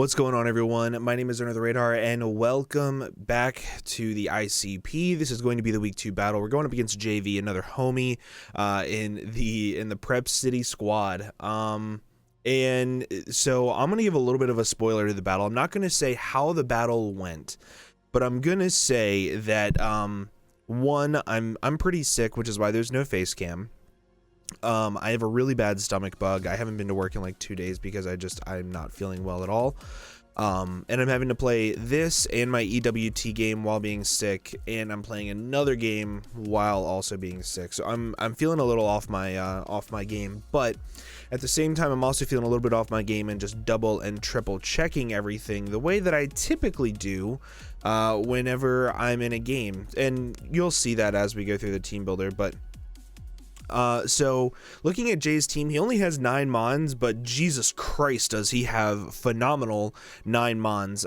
What's going on, everyone? My name is Under the Radar, and welcome back to the ICP. This is going to be the week 2 battle. We're going up against Jayvee, another homie in the Prep City squad. And so I'm gonna give a little bit of a spoiler to the battle. I'm not gonna say how the battle went, but I'm gonna say that one, I'm pretty sick, which is why there's no face cam. I have a really bad stomach bug. I haven't been to work in like 2 days because I'm not feeling well at all. And I'm having to play this and my EWT game while being sick, and I'm playing another game while also being sick. So I'm feeling a little off my game, but at the same time I'm also feeling a little bit off my game and just double and triple checking everything the way that I typically do whenever I'm in a game. And you'll see that as we go through the team builder, but so looking at Jay's team, he only has 9 mons, but Jesus Christ, does he have phenomenal 9 mons.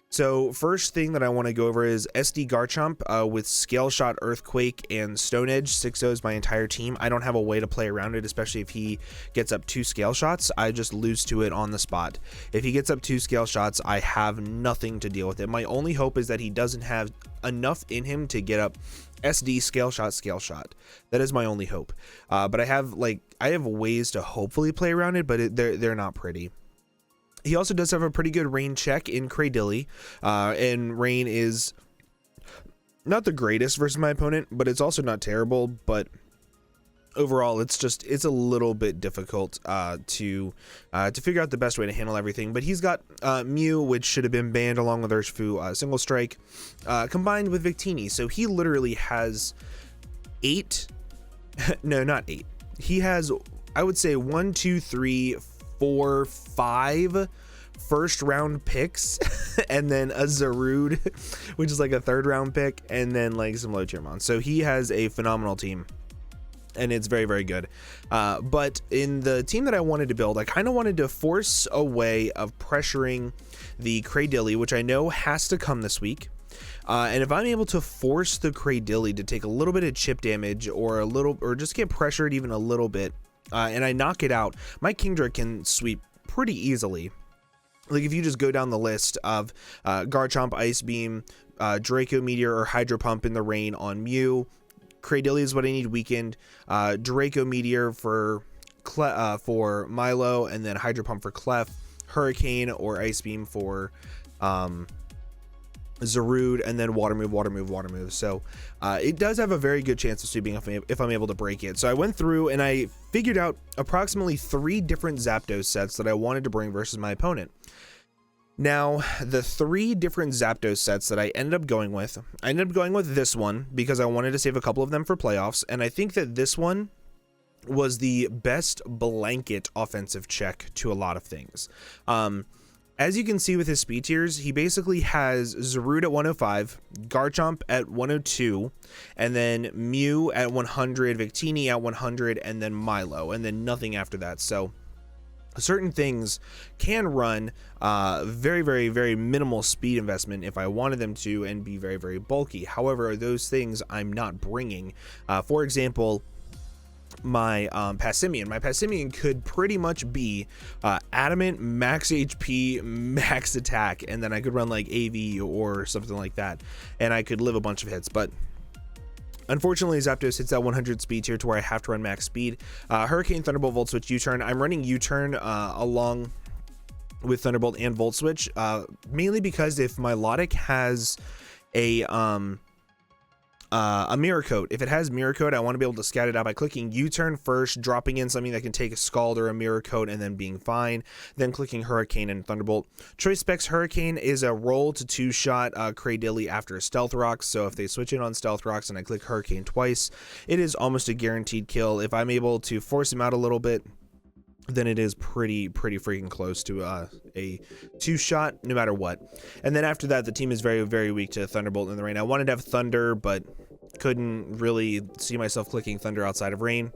So first thing that I want to go over is SD Garchomp with Scale Shot, Earthquake, and Stone Edge. 6-0s my entire team. I don't have a way to play around it, especially if he gets up 2 Scale Shots. I just lose to it on the spot. If he gets up 2 Scale Shots, I have nothing to deal with it. My only hope is that he doesn't have enough in him to get up SD Scale Shot. That is my only hope. But I have ways to hopefully play around it, but they're not pretty. He also does have a pretty good rain check in Cradilly, and rain is not the greatest versus my opponent, but it's also not terrible. But overall, it's a little bit difficult to figure out the best way to handle everything. But he's got Mew, which should have been banned, along with Urshifu Single Strike, combined with Victinis. So he literally has 8. No, not 8. He has, I would say, 1, 2, 3, 4, 5 first round picks and then a Zarude, which is like a 3rd round pick, and then like some low tier mons. So he has a phenomenal team, and it's very, very good. But in the team that I wanted to build, I kind of wanted to force a way of pressuring the Cradilly, which I know has to come this week. And if I'm able to force the Cradilly to take a little bit of chip damage or just get pressured even a little bit, and I knock it out, my Kingdra can sweep pretty easily. Like if you just go down the list of Garchomp, Ice Beam, Draco Meteor, or Hydro Pump in the rain on Mew. Cradilly is what I need weakened. Draco Meteor for Milo, and then Hydro Pump for Clef. Hurricane or Ice Beam for Zarude, and then water move. So it does have a very good chance of sweeping if I'm able to break it. So I went through and I figured out approximately 3 different Zapdos sets that I wanted to bring versus my opponent. Now, the 3 different Zapdos sets that I ended up going with this one because I wanted to save a couple of them for playoffs, and I think that this one was the best blanket offensive check to a lot of things. As you can see with his speed tiers, he basically has Zarude at 105, Garchomp at 102, and then Mew at 100, Victini at 100, and then Milo, and then nothing after that. So certain things can run very, very, very minimal speed investment if I wanted them to, and be very, very bulky. However, those things I'm not bringing. For example, my Passimian could pretty much be adamant, max HP, max attack, and then I could run like AV or something like that, and I could live a bunch of hits. But unfortunately, Zapdos hits that 100 speed tier to where I have to run max speed. Hurricane, Thunderbolt, Volt Switch, U-Turn. I'm running U-Turn along with Thunderbolt and Volt Switch, mainly because if my Milotic has a Mirror Coat. If it has Mirror Coat, I want to be able to scout it out by clicking U-Turn first, dropping in something that can take a Scald or a Mirror Coat, and then being fine, then clicking Hurricane and Thunderbolt. Choice Specs Hurricane is a roll to 2-shot Cradilly after a Stealth Rocks, so if they switch in on Stealth Rocks and I click Hurricane twice, it is almost a guaranteed kill. If I'm able to force him out a little bit, then it is pretty freaking close to a 2-shot no matter what. And then after that, the team is very, very weak to Thunderbolt in the rain. I wanted to have Thunder, but couldn't really see myself clicking Thunder outside of rain.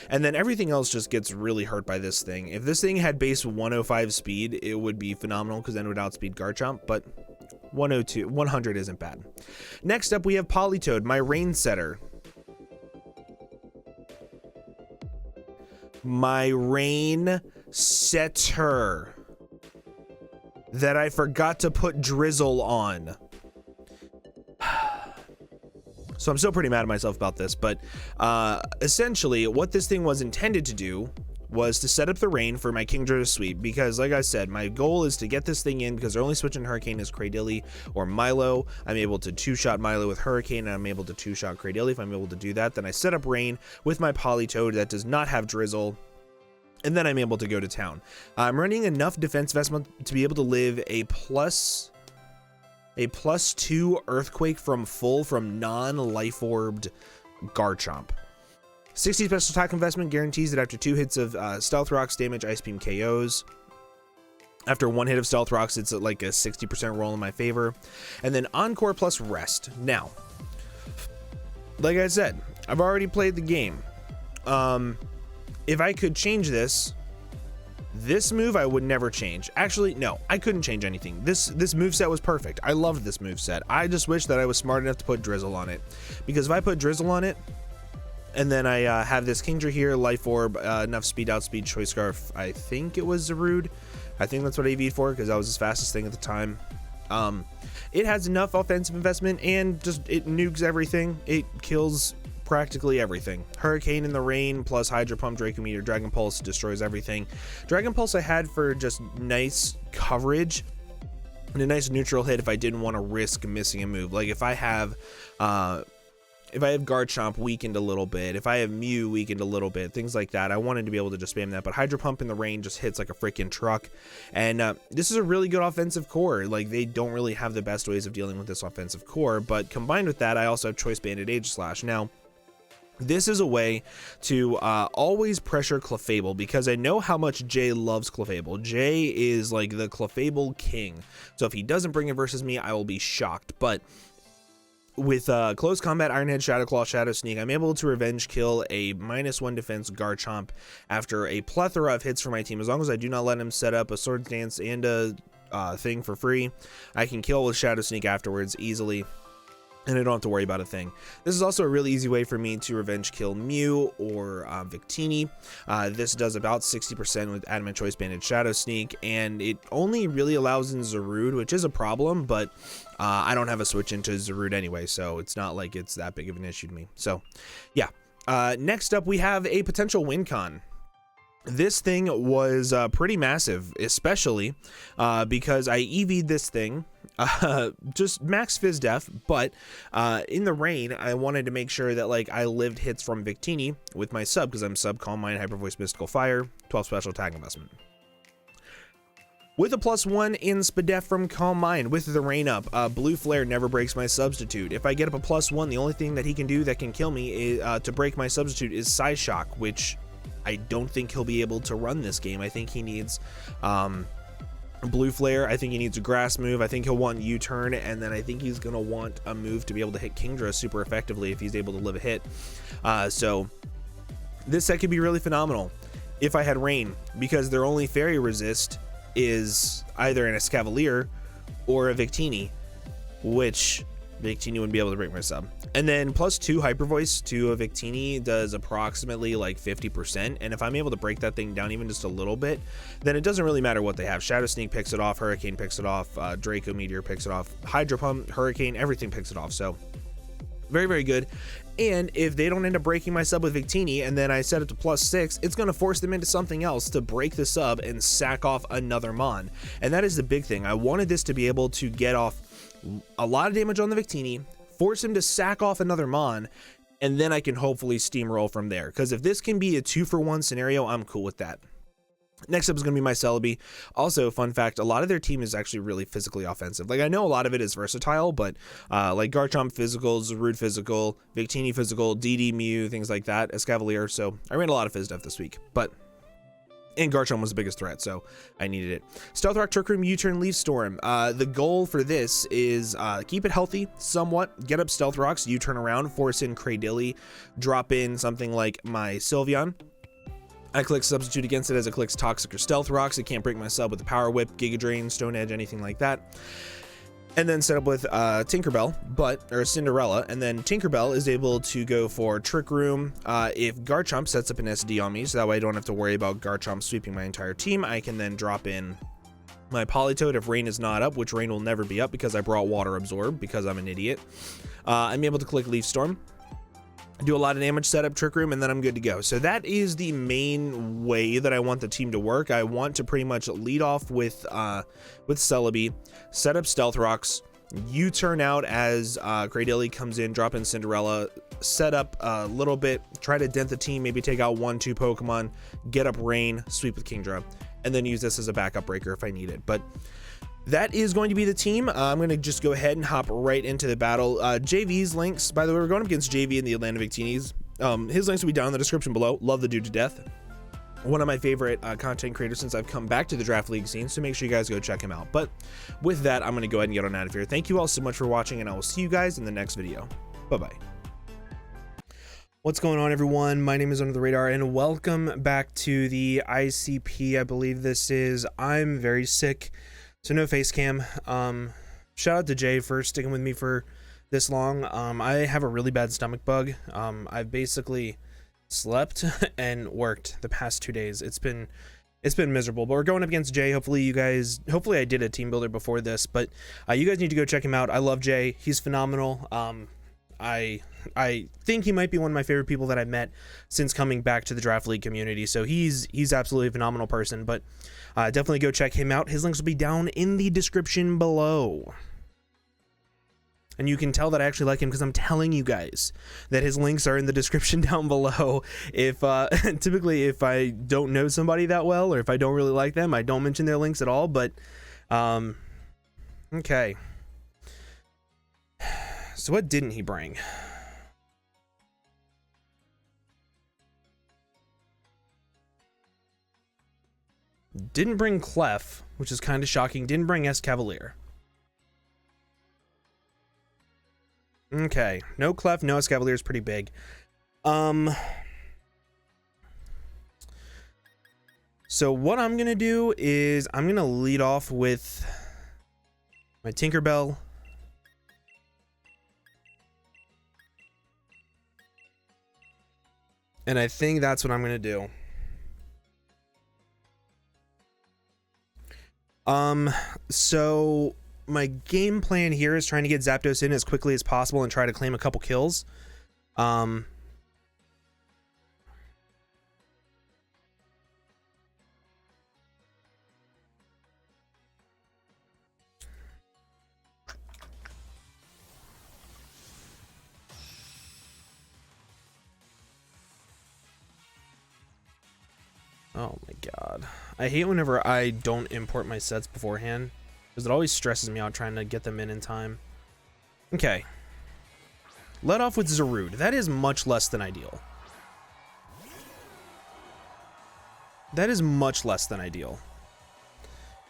And then everything else just gets really hurt by this thing. If this thing had base 105 speed, it would be phenomenal because then it would outspeed Garchomp, but 100 isn't bad. Next up, we have Politoed, my rain setter. my rain setter. that I forgot to put Drizzle on. So I'm still pretty mad at myself about this, but essentially what this thing was intended to do was to set up the rain for my Kingdra to sweep, because like I said, my goal is to get this thing in because they're only switching Hurricane as Cradilly or Milo. I'm able to two-shot Milo with Hurricane, and I'm able to two-shot Cradilly. If I'm able to do that, then I set up rain with my Politoed that does not have Drizzle, and then I'm able to go to town. I'm running enough defense investment to be able to live a +2 Earthquake from full from non-life orbed Garchomp. 60 special attack investment guarantees that after 2 hits of Stealth Rocks damage, Ice Beam KOs. After 1 hit of Stealth Rocks, it's like a 60% roll in my favor. And then Encore plus Rest. Now, like I said, I've already played the game. If I could change this move I would never change. Actually, no, I couldn't change anything. This moveset was perfect. I loved this moveset. I just wish that I was smart enough to put Drizzle on it. Because if I put Drizzle on it, and then I have this Kingdra here, Life Orb, enough speed, outspeed, Choice Scarf. I think it was Zarude. I think that's what I AV'd for because that was his fastest thing at the time. It has enough offensive investment and just it nukes everything. It kills practically everything. Hurricane in the rain plus Hydro Pump, Draco Meteor, Dragon Pulse destroys everything. Dragon Pulse I had for just nice coverage and a nice neutral hit if I didn't want to risk missing a move. Like if I have Garchomp weakened a little bit, if I have Mew weakened a little bit, things like that, I wanted to be able to just spam that. But Hydro Pump in the rain just hits like a freaking truck. And this is a really good offensive core. Like they don't really have the best ways of dealing with this offensive core. But combined with that, I also have Choice Banded Aegislash. Now, this is a way to always pressure Clefable because I know how much Jay loves Clefable. Jay is like the Clefable king. So if he doesn't bring it versus me, I will be shocked. But with close combat, Iron Head, Shadow Claw, Shadow Sneak, I'm able to revenge kill a -1 defense Garchomp after a plethora of hits for my team. As long as I do not let him set up a Swords Dance and a thing for free, I can kill with Shadow Sneak afterwards easily, and I don't have to worry about a thing. This is also a really easy way for me to revenge kill Mew or Victini. This does about 60% with Adamant Choice Banded Shadow Sneak, and it only really allows in Zarude, which is a problem, but I don't have a switch into Zarude anyway, so it's not like it's that big of an issue to me. So, yeah. Next up, we have a potential win con. This thing was pretty massive, especially because I EV'd this thing. Just max Fizz Def, but in the rain I wanted to make sure that like I lived hits from Victini with my sub, because I'm sub Calm Mind, Hyper Voice, Mystical Fire, 12 special attack investment. With a +1 in Spadef from Calm Mind with the rain up, Blue Flare never breaks my substitute. If I get up a +1, the only thing that he can do that can kill me is, to break my substitute is Psyshock, which I don't think he'll be able to run this game. I think he needs Blue Flare. I think he needs a grass move. I think he'll want U-turn, and then I think he's gonna want a move to be able to hit Kingdra super effectively if he's able to live a hit. So this set could be really phenomenal if I had rain, because their only fairy resist is either an Escavalier or a Victini, which Victini wouldn't be able to break my sub. And then +2 Hyper Voice to a Victini does approximately like 50%. And if I'm able to break that thing down even just a little bit, then it doesn't really matter what they have. Shadow Sneak picks it off, Hurricane picks it off, Draco Meteor picks it off, Hydro Pump, Hurricane, everything picks it off. So very, very good. And if they don't end up breaking my sub with Victini and then I set it to +6, it's going to force them into something else to break the sub and sack off another Mon. And that is the big thing. I wanted this to be able to get off a lot of damage on the Victini, force him to sack off another Mon, and then I can hopefully steamroll from there. Because if this can be a 2-for-1 scenario, I'm cool with that. Next up is going to be my Celebi. Also, fun fact, a lot of their team is actually really physically offensive. Like, I know a lot of it is versatile, but like Garchomp physical, Zarude physical, Victini physical, DD Mew, things like that, Escavalier. So I ran a lot of Fizz Def this week, and Garchomp was the biggest threat, so I needed it. Stealth Rock, Trick Room, U-Turn, Leaf Storm. The goal for this is keep it healthy somewhat, get up Stealth Rocks, U-Turn around, force in Cradilly, drop in something like my Sylveon. I click substitute against it as it clicks Toxic or Stealth Rocks. It can't break my sub with the Power Whip, Giga Drain, Stone Edge, anything like that. And then set up with Tinkerbell, or Cinderella, and then Tinkerbell is able to go for Trick Room if Garchomp sets up an SD on me, so that way I don't have to worry about Garchomp sweeping my entire team. I can then drop in my Polytoad if rain is not up, which rain will never be up because I brought Water Absorb because I'm an idiot. I'm able to click Leaf Storm, do a lot of damage, set up Trick Room, and then I'm good to go. So that is the main way that I want the team to work. I want to pretty much lead off with Celebi, set up Stealth Rocks, U-turn out as Greydilly comes in, drop in Cinderella, set up a little bit, try to dent the team, maybe take out 1-2 Pokemon, get up Rain, sweep with Kingdra, and then use this as a backup breaker if I need it. But that is going to be the team. I'm going to just go ahead and hop right into the battle. Jayvee's links, by the way, we're going up against Jayvee in the Atlanta Victinis. His links will be down in the description below. Love the dude to death. One of my favorite content creators since I've come back to the Draft League scene, so make sure you guys go check him out. But with that, I'm going to go ahead and get on out of here. Thank you all so much for watching, and I will see you guys in the next video. Bye-bye. What's going on, everyone? My name is Under the Radar, and welcome back to the ICP. I believe this is. I'm very sick, so no face cam. Shout out to Jay for sticking with me for this long. I have a really bad stomach bug. I've basically slept and worked the past 2 days. It's been miserable, but we're going up against Jay. Hopefully I did a team builder before this, but you guys need to go check him out. I love Jay. He's phenomenal. I think he might be one of my favorite people that I've met since coming back to the Draft League community. So he's absolutely a phenomenal person, but definitely go check him out. His links will be down in the description below. And you can tell that I actually like him because I'm telling you guys that his links are in the description down below. If typically if I don't know somebody that well, or if I don't really like them, I don't mention their links at all. But okay. So what didn't he bring? Didn't bring Clef, which is kind of shocking. Didn't bring Escavalier. Okay, no Clef, no Escavalier is pretty big. So what I'm gonna do is I'm gonna lead off with my Tinkerbell. And I think that's what I'm gonna do. So my game plan here is trying to get Zapdos in as quickly as possible and try to claim a couple kills. Oh my god. I hate whenever I don't import my sets beforehand, because it always stresses me out trying to get them in time. Okay. Let off with Zarude. That is much less than ideal. That is much less than ideal.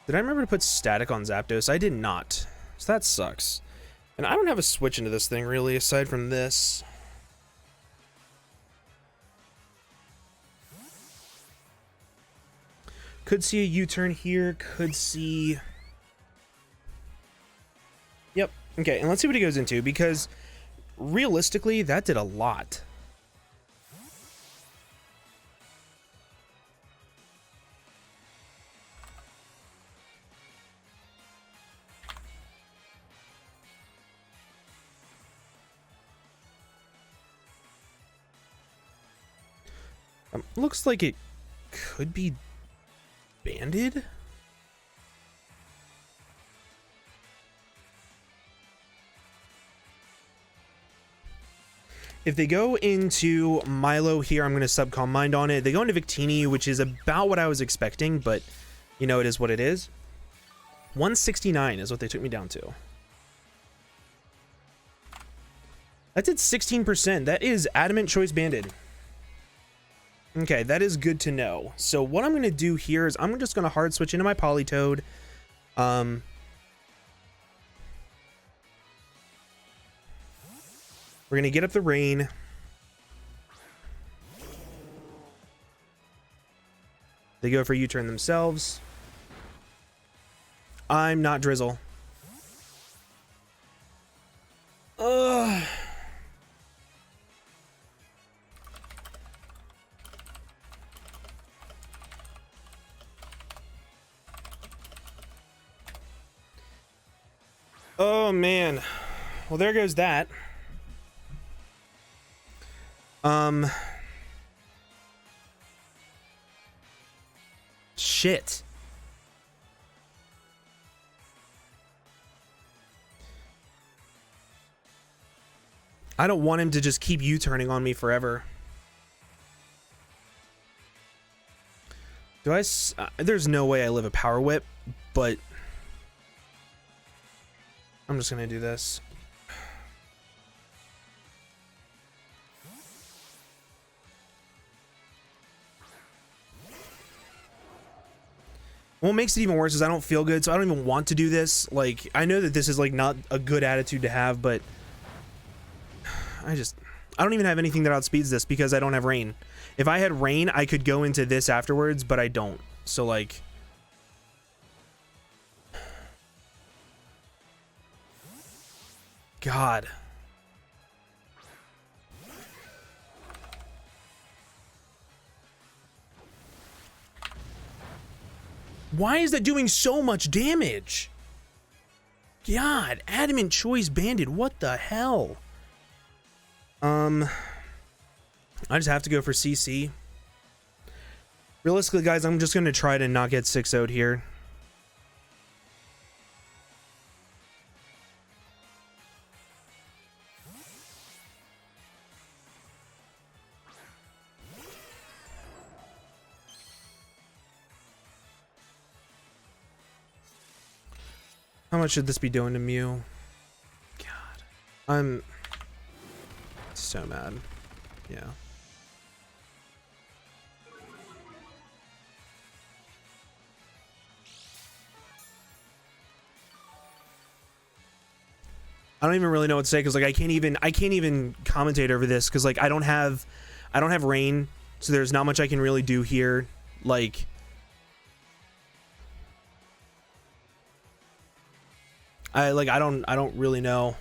Did I remember to put static on Zapdos? I did not. So that sucks. And I don't have a switch into this thing, really, aside from this. Could see a U-turn here, could see... Yep, okay, and let's see what he goes into, because realistically, that did a lot. Looks like it could be banded? If they go into Milo here, I'm going to subcom mind on it. They go into Victini, which is about what I was expecting, but you know, it is what it is. 169 is what they took me down to. That did 16%. That is Adamant Choice banded. Okay, that is good to know. So what I'm going to do here is I'm just going to hard switch into my Polytoad. We're going to get up the rain. They go for U-turn themselves. I'm not Drizzle. Ugh. Oh man. Well, there goes that. Shit. I don't want him to just keep U-turning on me forever. There's no way I live a power whip, but I'm just gonna do this. What makes it even worse is I don't feel good, so I don't even want to do this. Like, I know that this is like not a good attitude to have, but I don't even have anything that outspeeds this because I don't have rain. If I had rain, I could go into this afterwards, but I don't. So like, God. Why is that doing so much damage? God, Adamant Choice Bandit, what the hell? I just have to go for CC. Realistically, guys, I'm just going to try to not get 6-0'd here. How much should this be doing to Mew? God. I'm so mad. Yeah. I don't even really know what to say because like I can't even commentate over this because like I don't have rain, so there's not much I can really do here. Like I don't really know.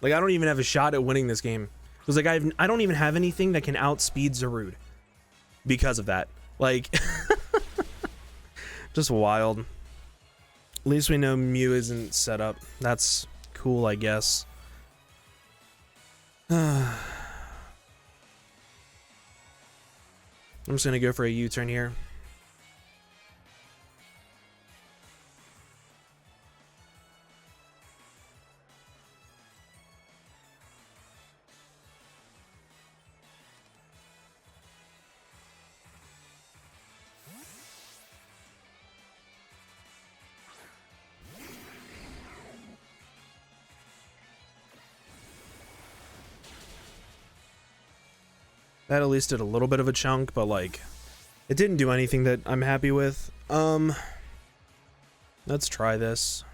Like I don't even have a shot at winning this game. Because like I don't even have anything that can outspeed Zarude because of that. Like just wild. At least we know Mew isn't set up. That's cool, I guess. I'm just gonna go for a U-turn here. That at least did a little bit of a chunk, but like it didn't do anything that I'm happy with. Let's try this.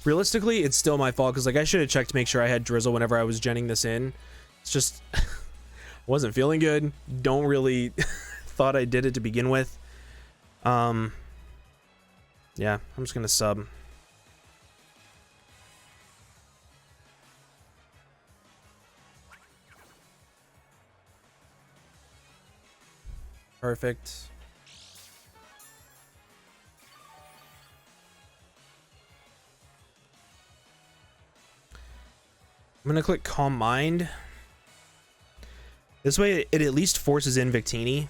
Realistically, it's still my fault because like I should have checked to make sure I had Drizzle whenever I was genning this in. It's just wasn't feeling good. Don't really thought I did it to begin with. Yeah, I'm just gonna sub. Perfect. I'm gonna click Calm Mind. This way it at least forces in Victini.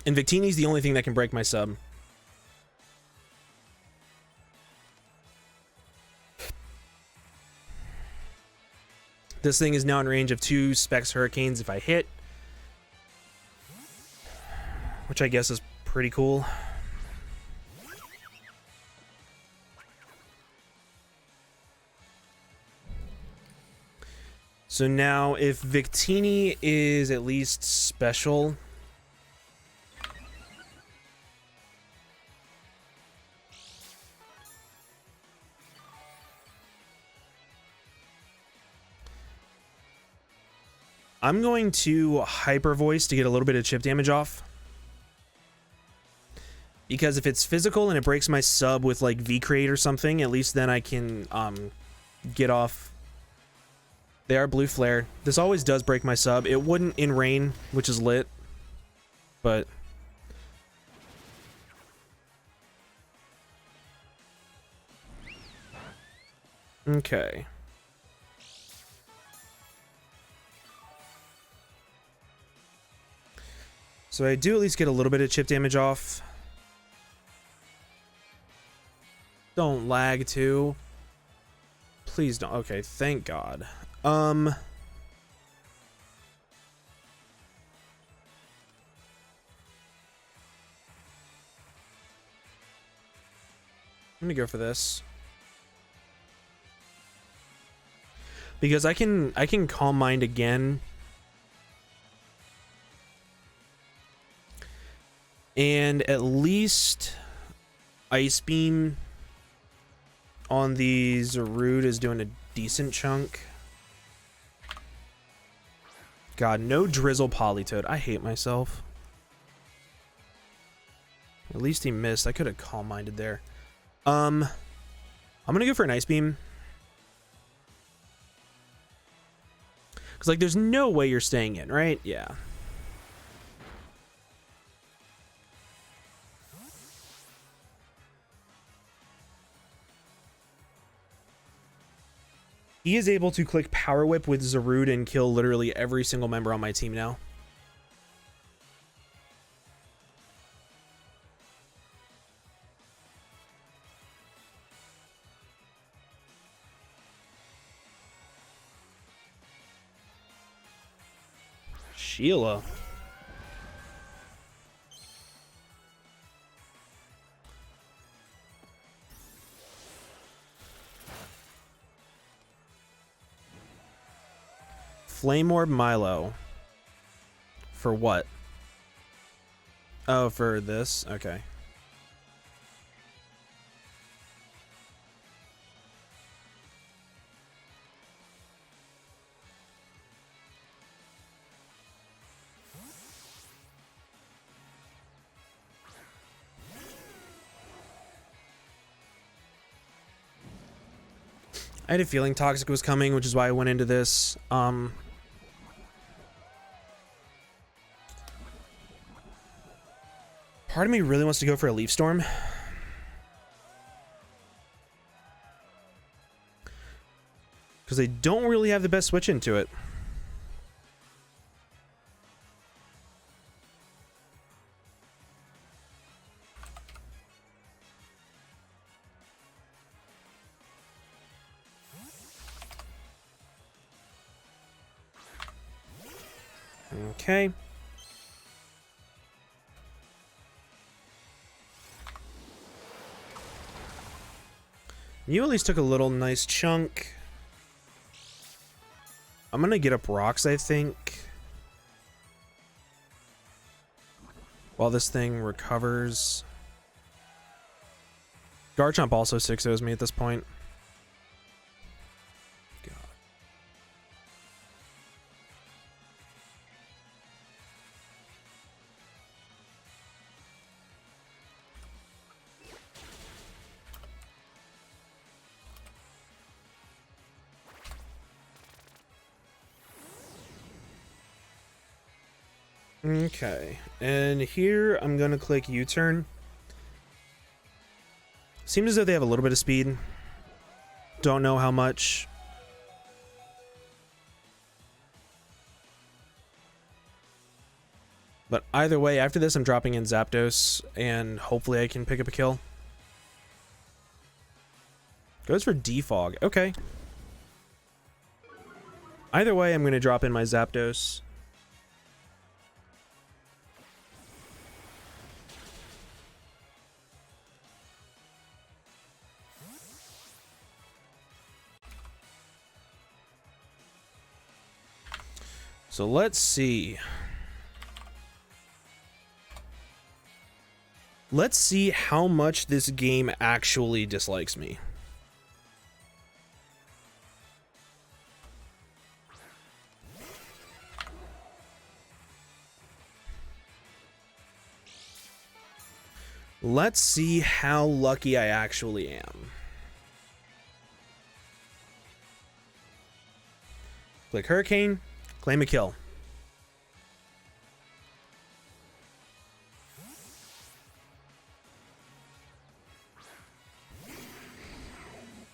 And Victini's the only thing that can break my sub. This thing is now in range of 2 Specs Hurricanes if I hit. Which I guess is pretty cool. So now if Victini is at least special... I'm going to Hyper Voice to get a little bit of chip damage off. Because if it's physical and it breaks my sub with like V-Crate or something, at least then I can get off. They are blue flare. This always does break my sub. It wouldn't in rain, which is lit. But okay. So I do at least get a little bit of chip damage off. Don't lag too. Please don't. Okay, thank God. I'm gonna go for this. Because I can Calm Mind again. And at least Ice Beam on the Zarude is doing a decent chunk. God, no Drizzle Politoed. I hate myself. At least he missed. I could have Calm Minded there. I'm gonna go for an Ice Beam. Because, like, there's no way you're staying in, right? Yeah. He is able to click Power Whip with Zarude and kill literally every single member on my team now. Sheila. Flame Orb Milo. For what? Oh, for this? Okay. I had a feeling Toxic was coming, which is why I went into this. Part of me really wants to go for a Leaf Storm. Because they don't really have the best switch into it. Okay. You at least took a little nice chunk. I'm gonna get up rocks, I think. While this thing recovers. Garchomp also 6-0s me at this point. Okay, and here I'm gonna click U-turn. Seems as though they have a little bit of speed. Don't know how much. But either way, after this I'm dropping in Zapdos, and hopefully I can pick up a kill. Goes for Defog, okay. Either way, I'm gonna drop in my Zapdos. So let's see. Let's see how much this game actually dislikes me. Let's see how lucky I actually am. Click Hurricane, claim a kill.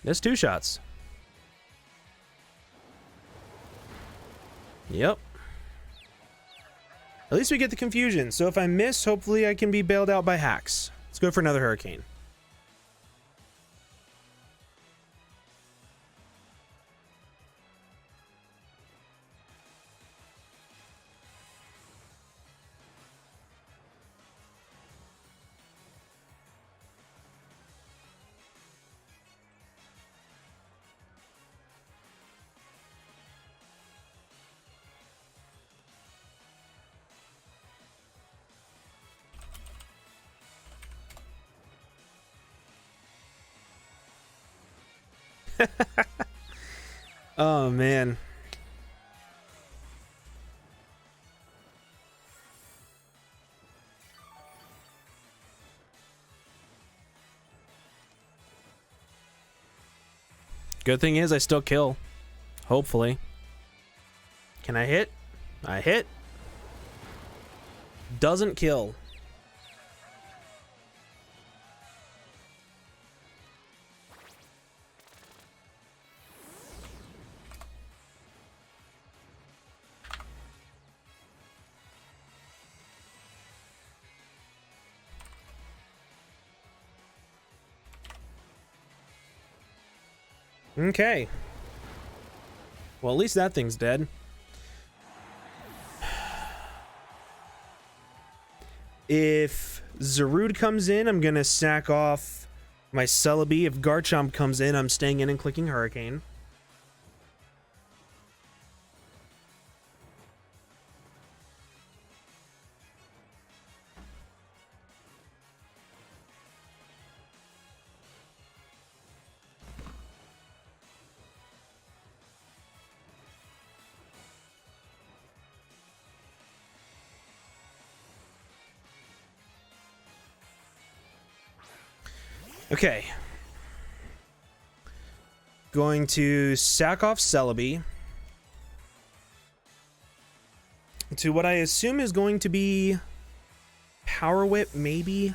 That's 2 shots. Yep. At least we get the confusion. So if I miss, hopefully I can be bailed out by hacks. Let's go for another Hurricane. Oh, man. Good thing is I still kill. Hopefully. Can I hit? I hit. Doesn't kill. Okay. Well, at least that thing's dead. If Zarude comes in, I'm going to sack off my Celebi. If Garchomp comes in, I'm staying in and clicking Hurricane. Okay. Going to sack off Celebi to what I assume is going to be Power Whip, maybe?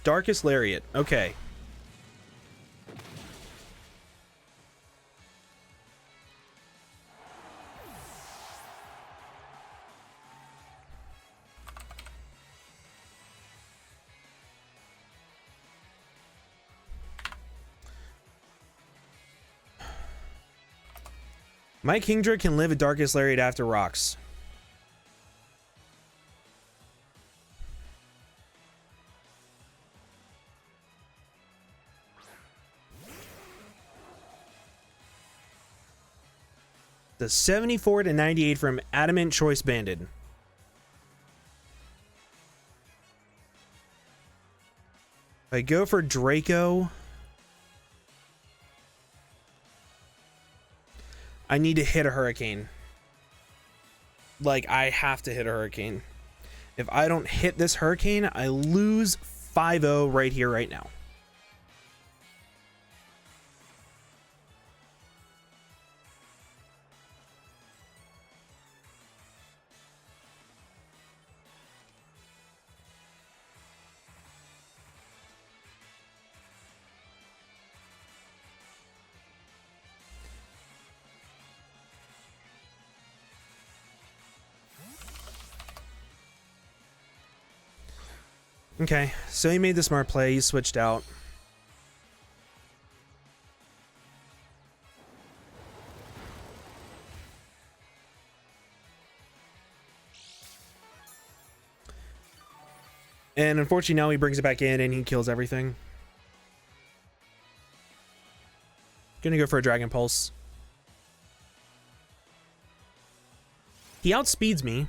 Darkest Lariat. Okay. My Kingdra can live a Darkest Lariat after rocks. The 74 to 98 from Adamant Choice Banded. If I go for Draco, I need to hit a Hurricane. Like, I have to hit a Hurricane. If I don't hit this Hurricane, I lose 5-0 right here, right now. Okay, so he made the smart play. He switched out. And unfortunately now he brings it back in and he kills everything. Gonna go for a Dragon Pulse. He outspeeds me.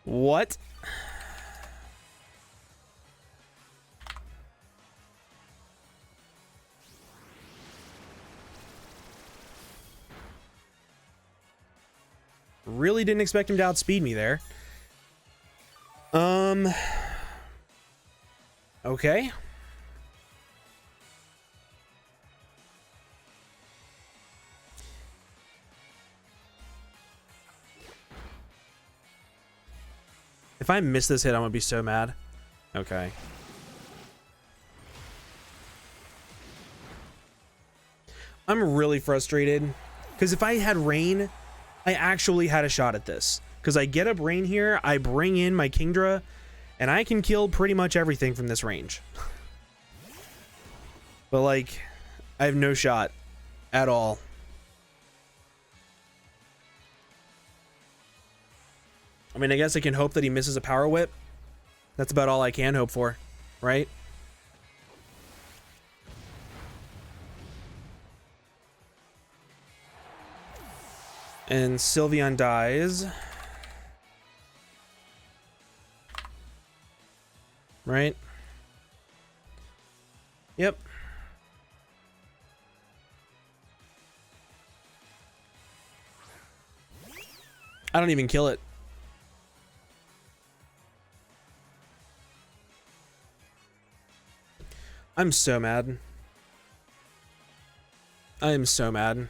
What? Really didn't expect him to outspeed me there. Okay. If I miss this hit, I'm gonna be so mad. Okay. I'm really frustrated because if I had rain, I actually had a shot at this. Because I get up rain here, I bring in my Kingdra, and I can kill pretty much everything from this range. But like, I have no shot at all. I mean, I guess I can hope that he misses a power whip. That's about all I can hope for, right? And Sylveon dies. Right? Yep. I don't even kill it. I'm so mad. I am so mad.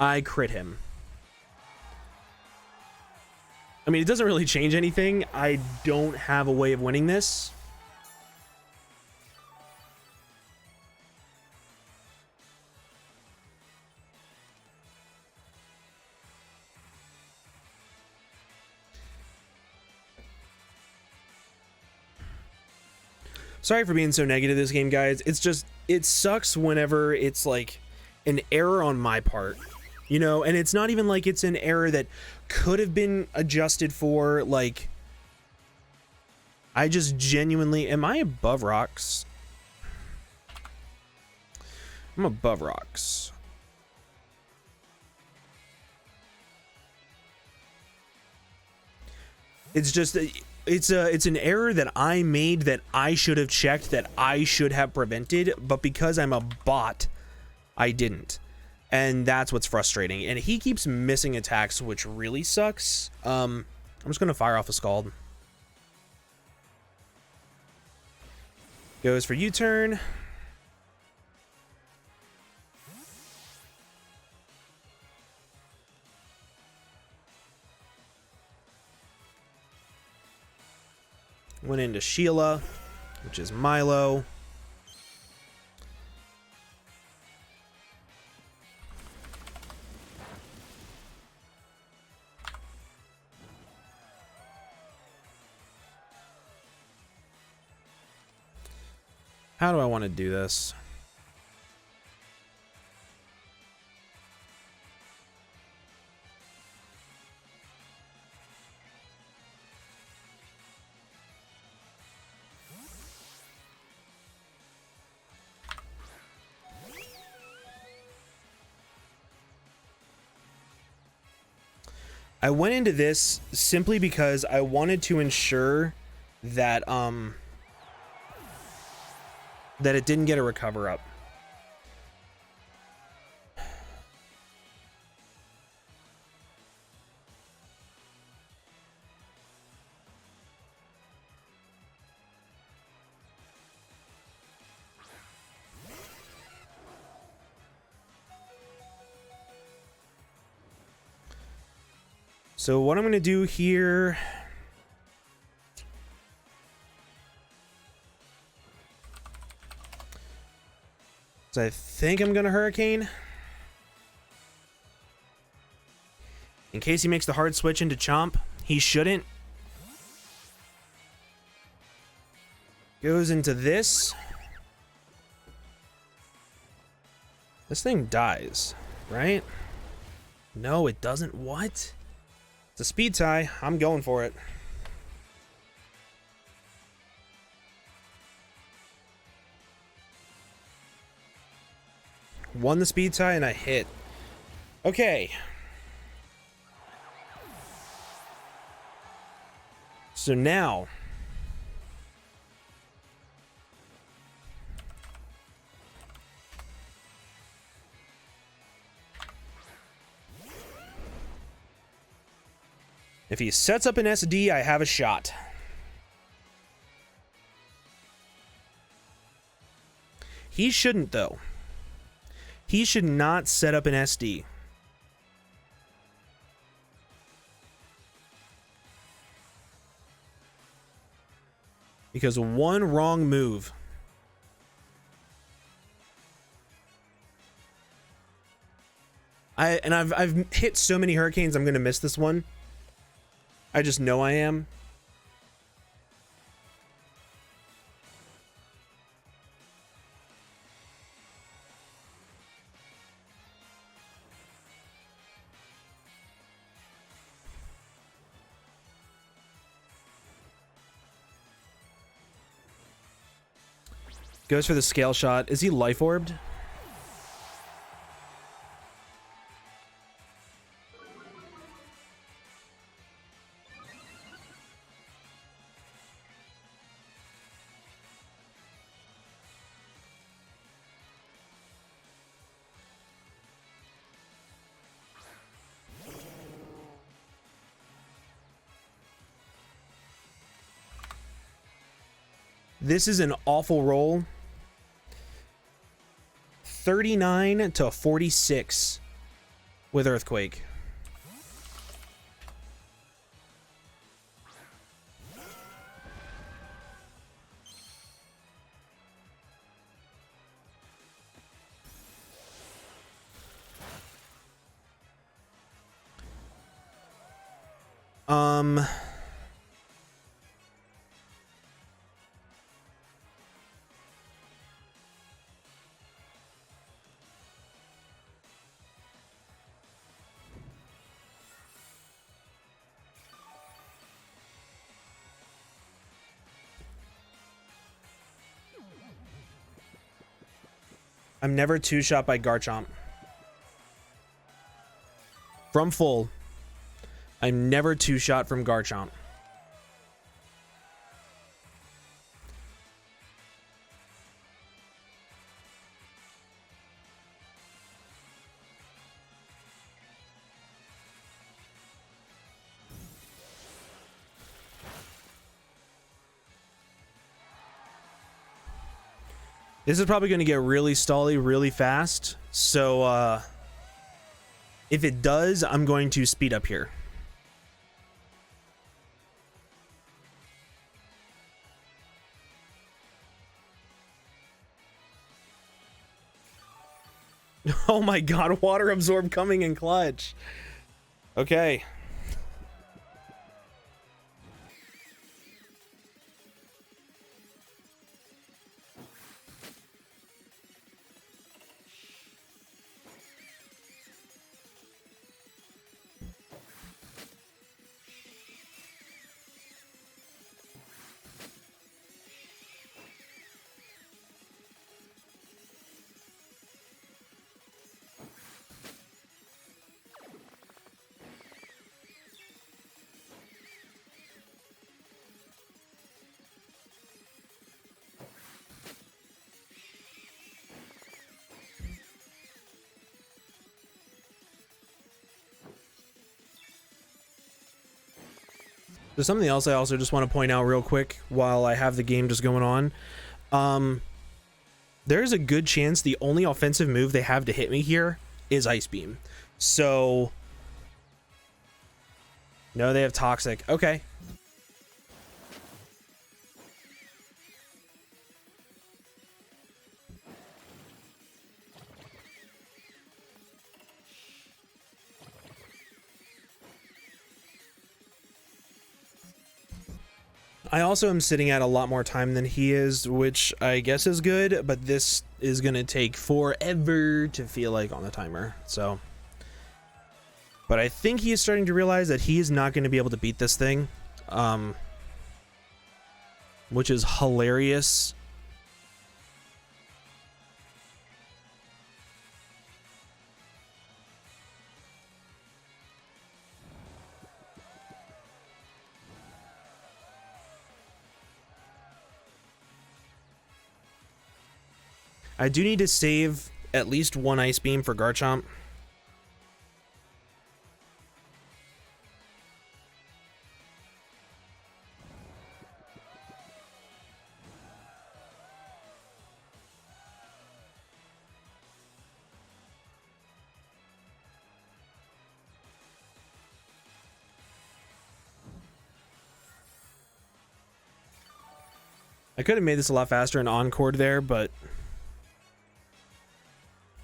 I crit him. I mean, it doesn't really change anything. I don't have a way of winning this. Sorry for being so negative this game, guys. It's just, it sucks whenever it's like an error on my part, you know, and it's not even like it's an error that could have been adjusted for. Like, I just genuinely, am I above rocks? I'm above rocks. It's just, it's an error that I made that I should have checked, that I should have prevented, but because I'm a bot, I didn't. And that's what's frustrating. And he keeps missing attacks, which really sucks. I'm just gonna fire off a Scald. Goes for U-turn. Went into Sheila, which is Milo. How do I want to do this? I went into this simply because I wanted to ensure that that it didn't get a recover up. So what I'm going to do here is I think I'm going to Hurricane. In case he makes the hard switch into Chomp. He shouldn't. Goes into this. This thing dies, right? No, it doesn't. What? It's a speed tie. I'm going for it. Won the speed tie and I hit. Okay. So now If he sets up an SD, I have a shot. He shouldn't, though. He should not set up an SD. Because one wrong move. I've hit so many hurricanes, I'm gonna miss this one. I just know I am. Goes for the scale shot. Is he life orbed? This is an awful roll. 39 to 46 with Earthquake. I'm never two-shot by Garchomp. From full, I'm never two-shot from Garchomp. This is probably going to get really stally really fast. So if it does, I'm going to speed up here. Oh my god, water absorb coming in clutch. Okay. There's something else I also just want to point out real quick while I have the game just going on. There's a good chance the only offensive move they have to hit me here is Ice Beam. So, no, they have Toxic. Okay. I also am sitting at a lot more time than he is, which I guess is good, but this is going to take forever to feel like on the timer. So, but I think he is starting to realize that he is not going to be able to beat this thing, which is hilarious. I do need to save at least one Ice Beam for Garchomp. I could have made this a lot faster and encored there, but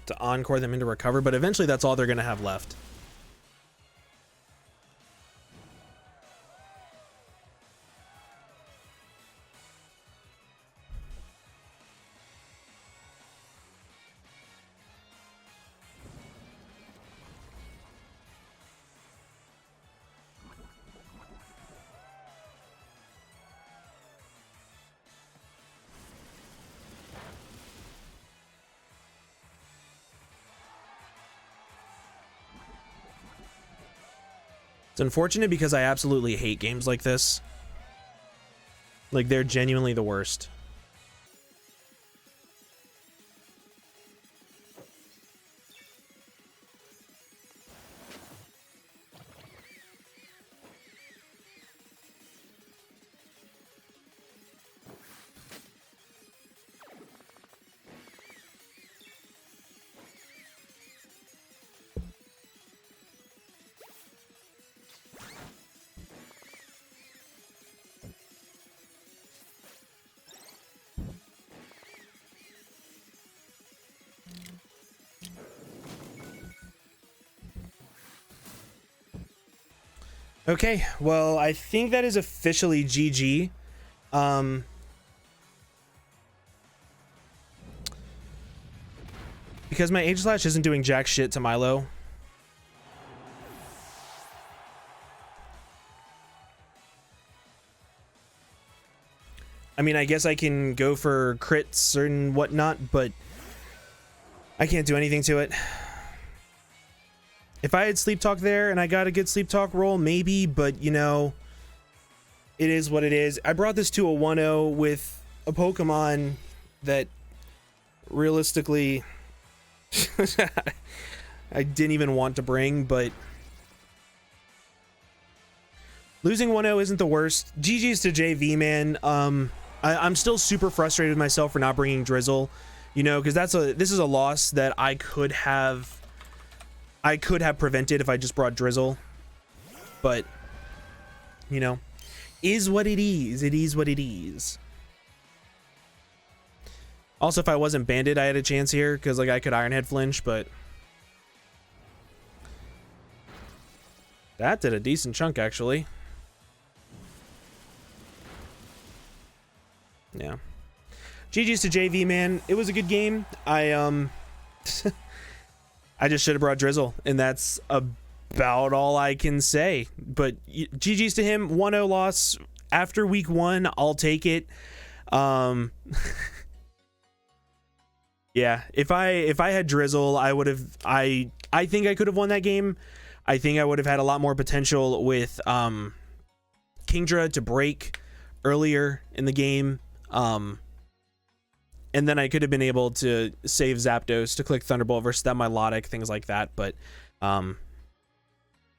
to encore them into recover, but eventually that's all they're going to have left. It's unfortunate because I absolutely hate games like this. Like, they're genuinely the worst. Okay, well, I think that is officially GG. Because my Age Slash isn't doing jack shit to Milo. I mean, I guess I can go for crits and whatnot, but I can't do anything to it. If I had Sleep Talk there and I got a good Sleep Talk roll, maybe, but, you know, it is what it is. I brought this to a 1-0 with a Pokemon that realistically I didn't even want to bring, but losing 1-0 isn't the worst. GG's to Jayvee, man. I'm still super frustrated with myself for not bringing Drizzle, you know, because this is a loss that I could have prevented if I just brought Drizzle, but, you know, is what it is. It is what it is. Also, if I wasn't banded, I had a chance here, because, like, I could Iron Head flinch, but that did a decent chunk, actually. Yeah. GG's to Jayvee, man. It was a good game. I just should have brought Drizzle, and that's about all I can say. But GG's to him. 1-0 loss after week 1. I'll take it. Yeah, if I had Drizzle, I would have. I think I could have won that game. I think I would have had a lot more potential with Kingdra to break earlier in the game. And then I could have been able to save Zapdos to click Thunderbolt versus that Milotic, things like that. But,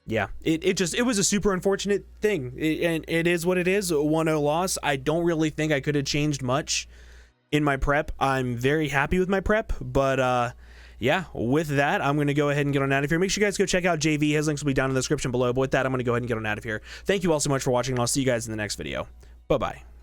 yeah, it was a super unfortunate thing. And it is what it is, a 1-0 loss. I don't really think I could have changed much in my prep. I'm very happy with my prep, but, yeah, with that, I'm going to go ahead and get on out of here. Make sure you guys go check out Jayvee. His links will be down in the description below. But with that, I'm going to go ahead and get on out of here. Thank you all so much for watching, and I'll see you guys in the next video. Bye-bye.